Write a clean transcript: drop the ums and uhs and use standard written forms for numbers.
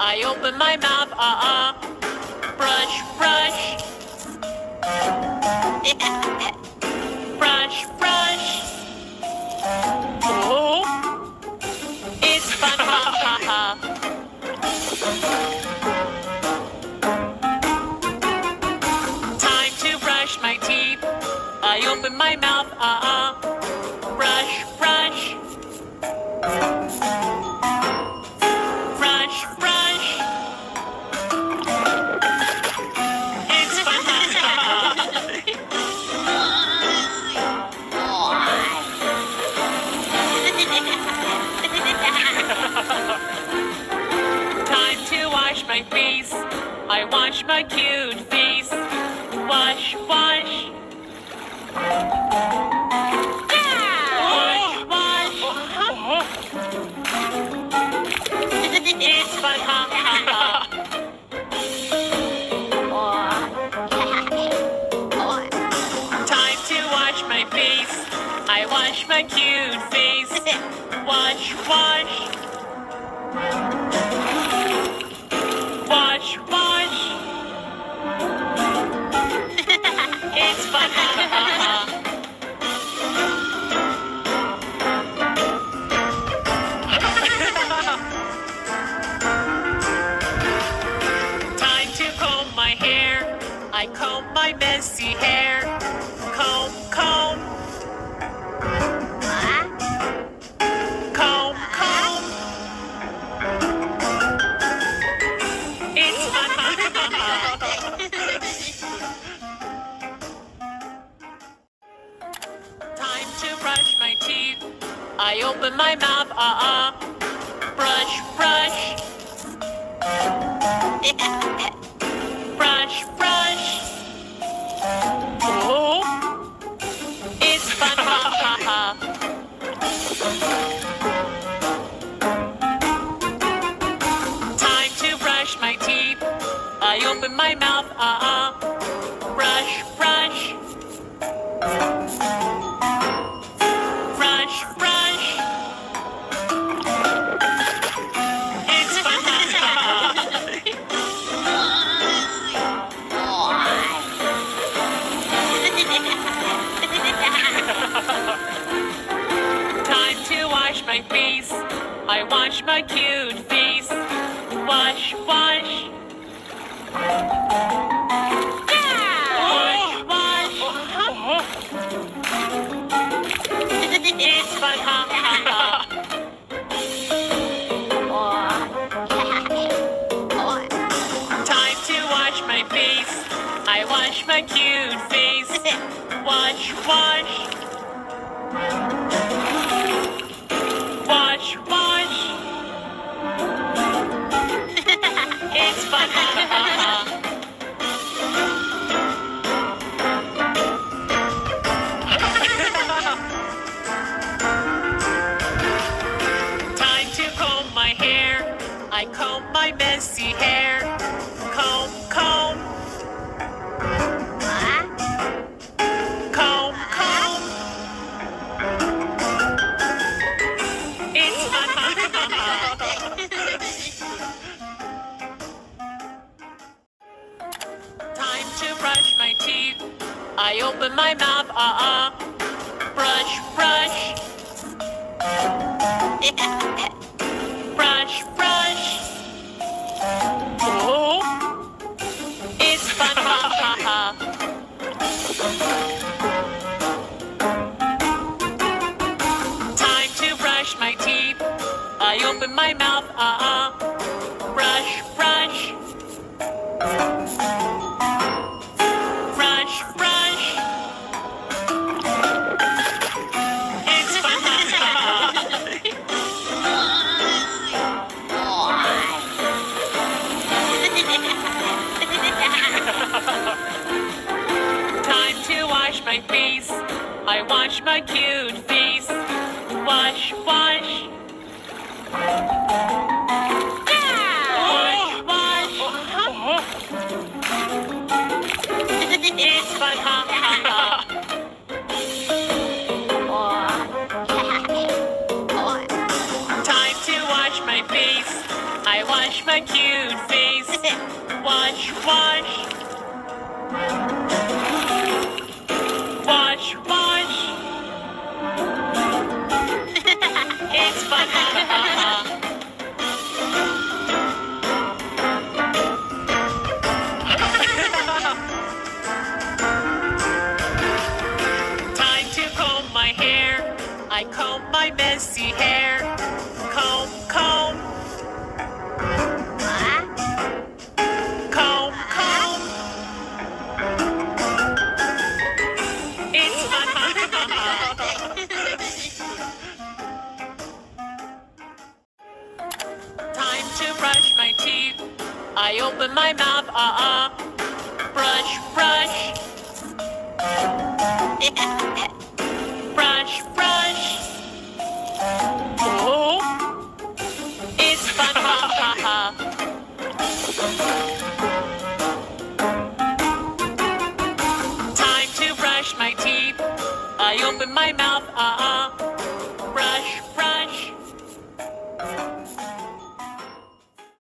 I open my mouth, brush, brush. Brush, brush. Oh, it's fun, ha, ha, ha. Time to brush my teeth. I open my mouth, brush, brush. Brush, brush. It's fun, ha, ha, Time to wash my face. I wash my cute face. Wash, wash. Wash, wash. It's fun, ha, ha, ha. Time to wash my face. I wash my cute face. Wash, wash. Wash, wash. It's fun, ha, ha, ha. Time to comb my hair. I comb my messy hair. Comb, comb. Comb, comb. It's fun, ha, ha, ha. Time to brush my teeth. I open my mouth, brush, brush. Brush, brush. Oh, it's fun, ha, ha, ha. Time to brush my teeth. I open my mouth, brush, brush. Brush, brush. It's fun, ha, ha, Time to wash my face. I wash my cute face. Wash, wash. Wash, wash. It's fun, ha, ha, ha. Time to wash my face. I wash my cute face. Wash, wash. Wash, wash. It's fun, ha, ha, ha. Time to comb my hair. I comb my messy hair. Comb, comb. Comb, comb. It's fun, ha, ha, ha. Time to brush my teeth. I open my mouth, brush, brush. Brush, brush. Oh, it's fun, ha, ha, ha. Time to brush my teeth. I open my mouth, brush, brush. Brush, brush. It's fun, ha, ha, Time to wash my face. I wash my cute face. Wash, wash. Wash, wash my cute face. Wash, wash. Wash, wash. It's fun. Time to comb my hair. I comb my messy hair. Comb, comb. Comb, comb. It's fun. Time to brush my teeth. I open my mouth, brush, brush. Brush, brush. Oh, it's fun, Time to brush my teeth. I open my mouth,